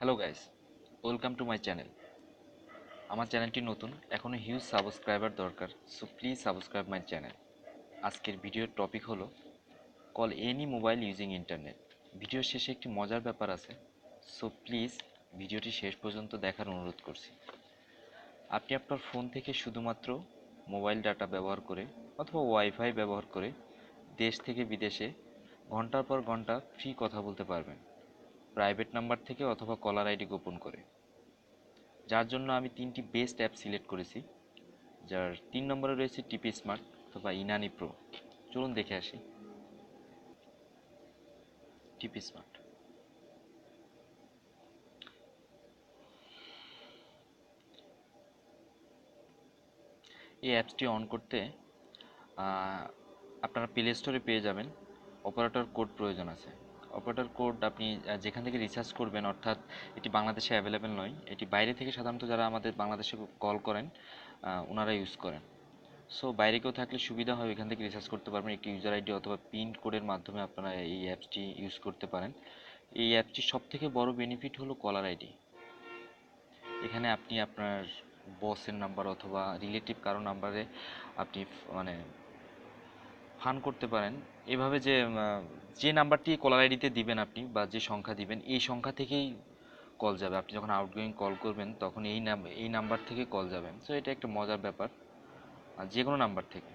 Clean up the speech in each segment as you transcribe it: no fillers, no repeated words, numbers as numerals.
Hello guys, welcome to my channel. আমার চ্যানেলটি নতুন, এখনও হিউজ সাবস্ক্রাইবার দরকার, so please subscribe my channel. আজকের ভিডিওর টপিক হলো call any mobile using internet. ভিডিওর শেষে একটি মজার ব্যাপার আছে, সো প্লিজ ভিডিওটি শেষ পর্যন্ত দেখার অনুরোধ করছি। আপনি আপনার ফোন থেকে শুধুমাত্র মোবাইল ডাটা ব্যবহার করে অথবা ওয়াইফাই ব্যবহার করে দেশ থেকে বিদেশে ঘন্টার পর ঘন্টা ফ্রি কথা বলতে পারবেন, প্রাইভেট নাম্বার থেকে অথবা কলার আইডি গোপন করে। যার জন্য আমি তিনটি বেস্ট অ্যাপ সিলেক্ট করেছি, যার 3 নম্বরে রয়েছে টিপি স্মার্ট অথবা ইনানি প্রো। চলুন দেখে আসি। টিপি স্মার্ট এই অ্যাপসটি অন করতে আপনারা প্লে স্টোরে পেয়ে যাবেন। অপারেটর কোড প্রয়োজন আছে। অপারেটর কোড আপনি যেখান থেকে রিচার্জ করবেন, অর্থাৎ এটি বাংলাদেশে অ্যাভেলেবেল নয়, এটি বাইরে থেকে সাধারণত যারা আমাদের বাংলাদেশে কল করেন ওনারা ইউজ করেন। সো বাইরে কেউ থাকলে সুবিধা হয়, এখান থেকে রিসার্চ করতে পারবেন। একটি ইউজার আইডি অথবা পিন কোডের মাধ্যমে আপনারা এই অ্যাপসটি ইউজ করতে পারেন। এই অ্যাপটির সবথেকে বড় বেনিফিট হলো কলার আইডি। এখানে আপনি আপনার বসের নাম্বার অথবা রিলেটিভ কারো নাম্বারে আপনি মানে ফান করতে পারেন এভাবে যে যে নাম্বারটি কলার আইডিতে দিবেন আপনি, বা যে সংখ্যা দিবেন এই সংখ্যা থেকেই কল যাবে। আপনি যখন আউটগোয়িং কল করবেন তখন এই নাম্বার থেকে কল যাবে। সো এটা একটা মজার ব্যাপার, আর যে কোনো নাম্বার থেকে।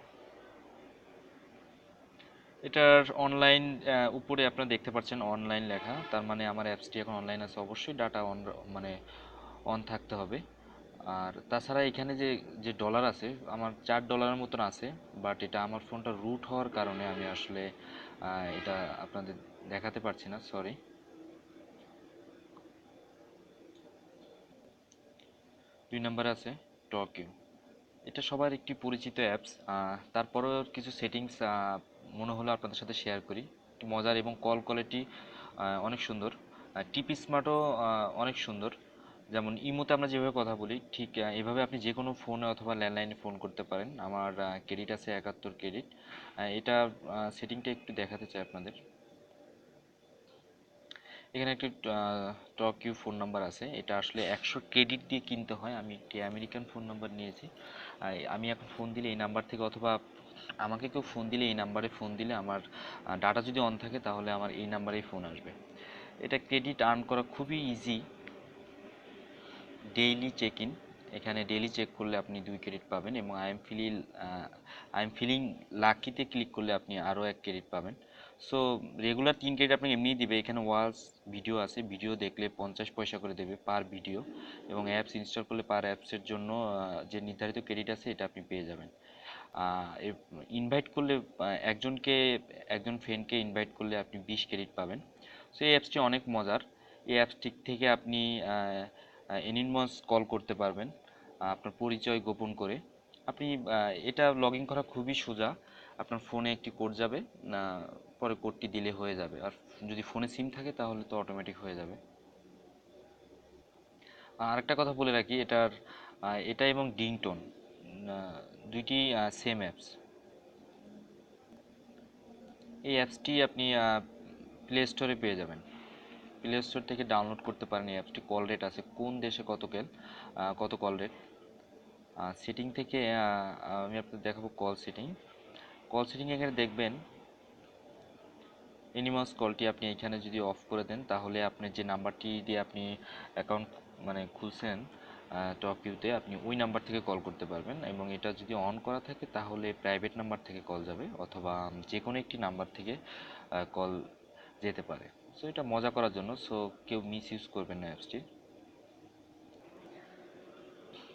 এটার অনলাইন উপরে আপনারা দেখতে পাচ্ছেন অনলাইন লেখা, তার মানে আমার অ্যাপসটি এখন অনলাইন আছে। অবশ্যই ডাটা অন মানে অন থাকতে হবে। আর তাছাড়া এখানে যে যে ডলার আছে, আমার $4 মতন আছে, বাট এটা আমার ফোনটা রুট হওয়ার কারণে আমি আসলে এটা আপনাদের দেখাতে পারছি না, সরি। 2 নম্বরে আছে টকিউ। এটা সবার একটি পরিচিত অ্যাপস, তারপরেও কিছু সেটিংস মনে হলো আপনাদের সাথে শেয়ার করি। একটি মজার এবং কল কোয়ালিটি অনেক সুন্দর। টিপি স্মার্টও অনেক সুন্দর। যেমন ইমোতে আমরা যেভাবে কথা বলি, ঠিক এভাবে আপনি যে কোনো ফোনে অথবা ল্যান্ডলাইনে ফোন করতে পারেন। আমার ক্রেডিট আছে 71 ক্রেডিট। এটা সেটিংটা একটু দেখাতে চাই আপনাদের। এখানে একটি টক ইউ ফোন নাম্বার আছে, এটা আসলে 100 ক্রেডিট দিয়ে কিনতে হয়। আমি একটি আমেরিকান ফোন নাম্বার নিয়েছি। আমি এখন ফোন দিলে এই নাম্বার থেকে, অথবা আমাকে কেউ ফোন দিলে এই নাম্বারে ফোন দিলে আমার ডাটা যদি অন থাকে তাহলে আমার এই নাম্বারেই ফোন আসবে। এটা ক্রেডিট আর্ন করা খুবই ইজি। ডেইলি চেক ইন, এখানে ডেইলি চেক করলে আপনি 2 ক্রেডিট পাবেন, এবং আই এম ফিলিং লাকিতে ক্লিক করলে আপনি আরও 1 ক্রেডিট পাবেন। সো রেগুলার 3 ক্রেডিট আপনাকে এমনিই দিবে। এখানে ওয়াচ ভিডিও আছে, ভিডিও দেখলে 50 পয়সা করে দেবে পার ভিডিও, এবং অ্যাপস ইনস্টল করলে পার অ্যাপসের জন্য যে নির্ধারিত ক্রেডিট আছে এটা আপনি পেয়ে যাবেন। ইনভাইট করলে একজন ফ্রেন্ডকে ইনভাইট করলে আপনি 20 ক্রেডিট পাবেন। সো এই অ্যাপসটি অনেক মজার। এই অ্যাপসটি থেকে আপনি এনিমস কল করতে পারবেন আপনার পরিচয় গোপন করে। আপনি এটা লগ ইন করা খুবই সোজা। আপনার ফোনে একটি কোড যাবে, পরে কোডটি দিলে হয়ে যাবে। আর যদি ফোনে সিম থাকে তাহলে তো অটোমেটিক হয়ে যাবে। আরেকটা কথা বলে রাখি, এটা এবং ডিংটোন দুইটি সেম অ্যাপস। এই অ্যাপসটি আপনি প্লে স্টোরে পেয়ে যাবেন। প্লে স্টোর থেকে ডাউনলোড করতে পারেন এই অ্যাপসটি। কল রেট আছে, কোন দেশে কত কল রেট। সেটিং থেকে আমি আপনাদের দেখাবো কল সেটিং এখানে দেখবেন এনিমাস কলটি আপনি এখানে যদি অফ করে দেন তাহলে আপনি যে নাম্বারটি দিয়ে আপনি অ্যাকাউন্ট খুলছেন টকিউতে, আপনি ওই নাম্বার থেকে কল করতে পারবেন। এবং এটা যদি অন করা থাকে তাহলে প্রাইভেট নাম্বার থেকে কল যাবে, অথবা যে কোনো একটি নাম্বার থেকে কল যেতে পারে। সো এটা মজা করার জন্য, সো কেউ মিস ইউজ করবেন না অ্যাপসটি।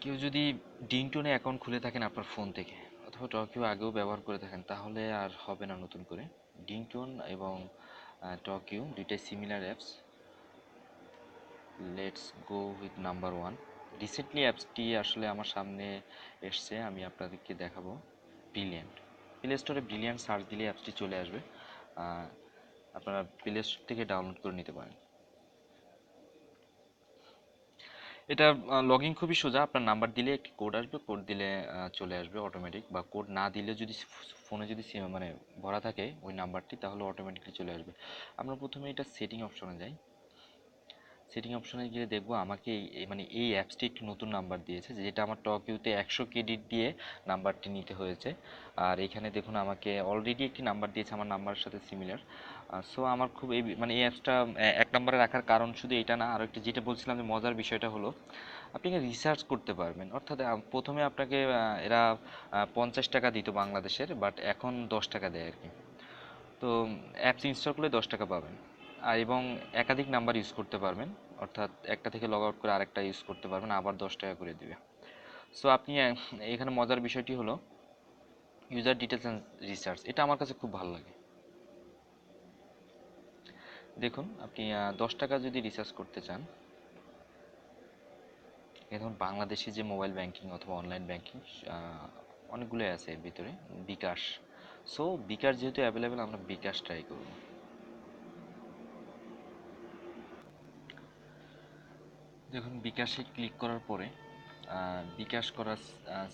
কেউ যদি ডিংটোনে অ্যাকাউন্ট খুলে থাকেন আপনার ফোন থেকে, অথবা টকিও আগেও ব্যবহার করে থাকেন, তাহলে আর হবে না নতুন করে। ডিংটোন এবং টকিও দুইটাই similar apps. Let's go with number one. Recently অ্যাপসটি আসলে আমার সামনে এসছে, আমি আপনাদেরকে দেখাবো। ব্রিলিয়ান্ট। প্লে স্টোরে ব্রিলিয়ান্ট সার্চ দিলে অ্যাপসটি চলে আসবে। আপনারা প্লে স্টোর থেকে ডাউনলোড করে নিতে পারেন। এটা লগ ইন খুবই সোজা। আপনার নাম্বার দিলে একটি কোড আসবে, কোড দিলে চলে আসবে অটোমেটিক, বা কোড না দিলে যদি ফোনে যদি মানে ভরা থাকে ওই নাম্বারটি, তাহলে অটোমেটিকলি চলে আসবে। আমরা প্রথমে এটা সেটিং অপশনে যাই। সেটিং অপশনে গিয়ে দেখবো আমাকে মানে এই অ্যাপসটি একটি নতুন নাম্বার দিয়েছে, যেটা আমার টক ইউতে 100 ক্রেডিট দিয়ে নাম্বারটি নিতে হয়েছে। আর এখানে দেখুন আমাকে অলরেডি একটি নাম্বার দিয়েছে আমার নাম্বারের সাথে সিমিলার। সো আমার খুব মানে এই অ্যাপসটা এক নম্বরে রাখার কারণ শুধু এটা না, আর একটি যেটা বলছিলাম যে মজার বিষয়টা হলো আপনি রিসার্চ করতে পারবেন। অর্থাৎ প্রথমে আপনাকে এরা 50 টাকা দিত বাংলাদেশের, বাট এখন 10 টাকা দেয় আর কি। তো অ্যাপস ইনস্টল করলে 10 টাকা পাবেন। আর এবং একাধিক নাম্বার ইউজ করতে পারবেন, অর্থাৎ একটা থেকে লগ আউট করে আরেকটা ইউজ করতে পারবেন, আবার 10 টাকা করে দিবে। সো আপনি এখানে মজার বিষয়টি হলো ইউজার ডিটেলস অ্যান্ড রিসার্চ, এটা আমার কাছে খুব ভালো লাগে। দেখুন আপনি 10 টাকা যদি রিসার্চ করতে চান, এখন বাংলাদেশি যে মোবাইল ব্যাংকিং অথবা অনলাইন ব্যাংকিং অনেকগুলোই আছে এর ভিতরে, বিকাশ। সো বিকাশ যেহেতু অ্যাভেলেবেল, আমরা বিকাশ ট্রাই করব। দেখুন বিকাশে ক্লিক করার পরে বিকাশ করার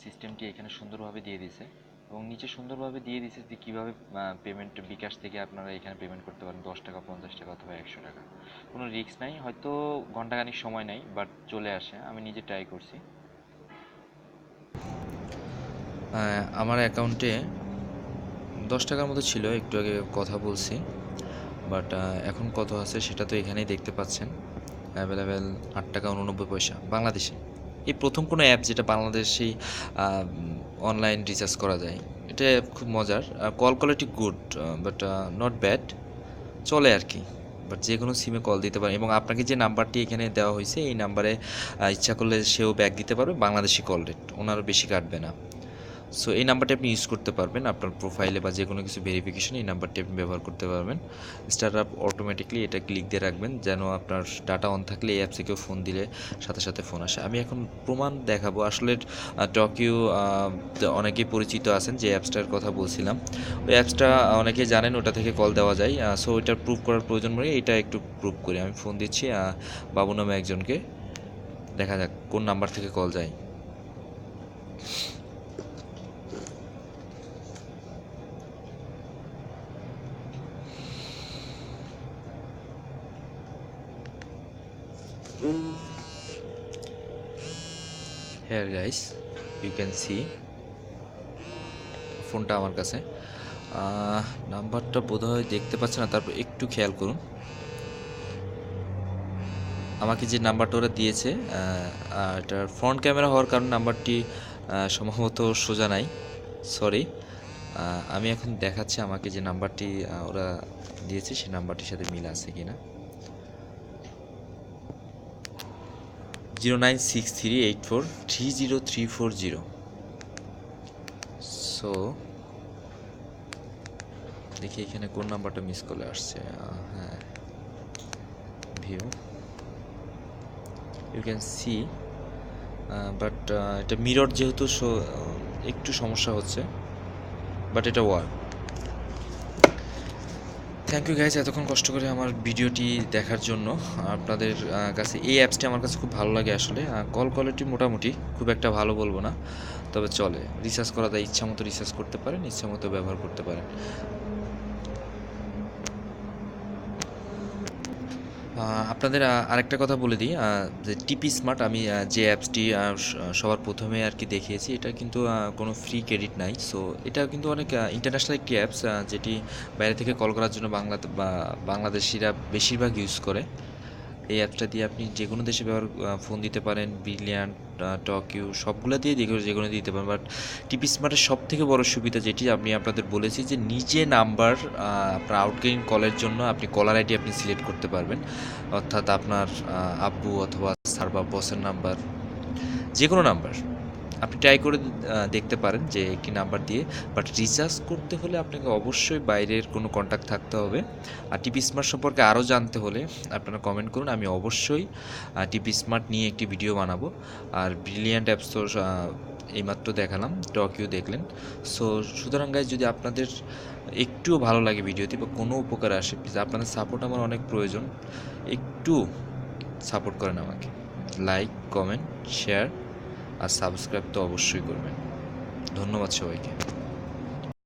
সিস্টেমটি এখানে সুন্দরভাবে দিয়ে দিয়েছে, এবং নিচে সুন্দরভাবে দিয়ে দিয়েছে যে কীভাবে পেমেন্ট বিকাশ থেকে আপনারা এখানে পেমেন্ট করতে পারেন, 10 টাকা, 50 টাকা অথবা 100 টাকা। কোনো রিস্ক নাই, হয়তো ঘন্টাখানিক সময় নেই, বাট চলে আসে। আমি নিজে ট্রাই করছি। আমার অ্যাকাউন্টে 10 টাকার মতো ছিল, একটু আগে কথা বলছি, বাট এখন কত আছে সেটা তো এখানেই দেখতে পাচ্ছেন। অ্যাভেলেবেল 8 টাকা 89 পয়সা বাংলাদেশে। এই প্রথম কোনো অ্যাপ যেটা বাংলাদেশেই অনলাইন রিচার্জ করা যায়, এটা খুব মজার। Call quality good, but not bad, চলে আর কি। বাট যে কোনো সিমে কল দিতে পারে, এবং আপনাকে যে নাম্বারটি এখানে দেওয়া হয়েছে এই নাম্বারে ইচ্ছা করলে সেও ব্যাক দিতে পারবে, বাংলাদেশি কল রেট ওনারও বেশি কাটবে না। সো এই নাম্বারটি আপনি ইউজ করতে পারবেন আপনার প্রোফাইলে বা যে কোনো কিছু ভেরিফিকেশনে এই নাম্বারটি আপনি ব্যবহার করতে পারবেন। স্টার্ট আপ অটোমেটিকলি এটা ক্লিক দিয়ে রাখবেন, যেন আপনার ডাটা অন থাকলে এই অ্যাপসে কেউ ফোন দিলে সাথে সাথে ফোন আসে। আমি এখন প্রমাণ দেখাবো। আসলে টকিউ অনেকেই পরিচিত আছেন, যে অ্যাপসটার কথা বলছিলাম ওই অ্যাপসটা অনেকেই জানেন, ওটা থেকে কল দেওয়া যায়। সো ওইটার প্রুফ করার প্রয়োজন পড়ে, এটা একটু প্রুফ করি। আমি ফোন দিচ্ছি বাবু নামে একজনকে, দেখা যাক কোন নাম্বার থেকে কল যায়। Here guys, you can see ফোনটা আমার কাছে, নাম্বারটা বোধহয় দেখতে পাচ্ছে না, তারপর একটু খেয়াল করুন। আমাকে যে নাম্বারটা ওরা দিয়েছে, এটার ফ্রন্ট ক্যামেরা হওয়ার কারণে নাম্বারটি সম্ভবত সোজা নাই, সরি। আমি এখন দেখাচ্ছি আমাকে যে নাম্বারটি ওরা দিয়েছে সেই নাম্বারটির সাথে মিল আছে কিনা। 0963843030। সো দেখি এখানে কোন নাম্বারটা মিস করে আসছে। হ্যাঁ, view, you can see, but এটা মিরর যেহেতু একটু সমস্যা হচ্ছে, বাট এটা ওয়ার্ক। থ্যাংক ইউ গাইজ এতক্ষণ কষ্ট করে আমার ভিডিওটি দেখার জন্য। আপনাদের কাছে এই অ্যাপসটি আমার কাছে খুব ভালো লাগে আসলে। কল কোয়ালিটি মোটামুটি, খুব একটা ভালো বলবো না, তবে চলে। রিচার্জ করা যায়, ইচ্ছা মতো রিচার্জ করতে পারেন, ইচ্ছা মতো ব্যবহার করতে পারেন। আপনাদের আরেকটা কথা বলে দিই, যে টিপি স্মার্ট, আমি যে অ্যাপসটি সবার প্রথমে আর কি দেখিয়েছি, এটা কিন্তু কোনো ফ্রি ক্রেডিট নাই। সো এটা কিন্তু অনেক ইন্টারন্যাশনাল একটি অ্যাপস, যেটি বাইরে থেকে কল করার জন্য বাংলাদেশিরা বেশিরভাগ ইউজ করে। এই অ্যাপসটা দিয়ে আপনি যে কোনো দেশে ফোন দিতে পারেন, ব্রিলিয়ান্ট, টকিউ সবগুলো দিয়ে যে কোনো দিতে পারেন। বাট টিপি স্মার্টের সব থেকে বড় সুবিধা যেটি আমি আপনাদের বলেছি, যে নিজে নাম্বার আপনার আউটগোয়িং কলের জন্য আপনি কলার আইডি আপনি সিলেক্ট করতে পারবেন, অর্থাৎ আপনার আব্বু অথবা স্যার বা বসের নাম্বার, যে কোনো নাম্বার আপনি ট্রাই করে দেখতে পারেন যে একটি নাম্বার দিয়ে। বাট রিচার্জ করতে হলে আপনাকে অবশ্যই বাইরের কোনো কন্ট্যাক্ট থাকতে হবে। আর টিপি স্মার্ট সম্পর্কে আরও জানতে হলে আপনারা কমেন্ট করুন, আমি অবশ্যই টিপি স্মার্ট নিয়ে একটি ভিডিও বানাবো। আর ব্রিলিয়ান্ট অ্যাপস তো এইমাত্র দেখালাম, টকিউ দেখলেন। সো সুতরাং গাইজ, যদি আপনাদের একটুও ভালো লাগে ভিডিওটি বা কোনো উপকার আসে, প্লিজ আপনাদের সাপোর্ট আমার অনেক প্রয়োজন, একটু সাপোর্ট করেন আমাকে। লাইক, কমেন্ট, শেয়ার আর সাবস্ক্রাইব তো অবশ্যই করবেন। ধন্যবাদ সবাইকে।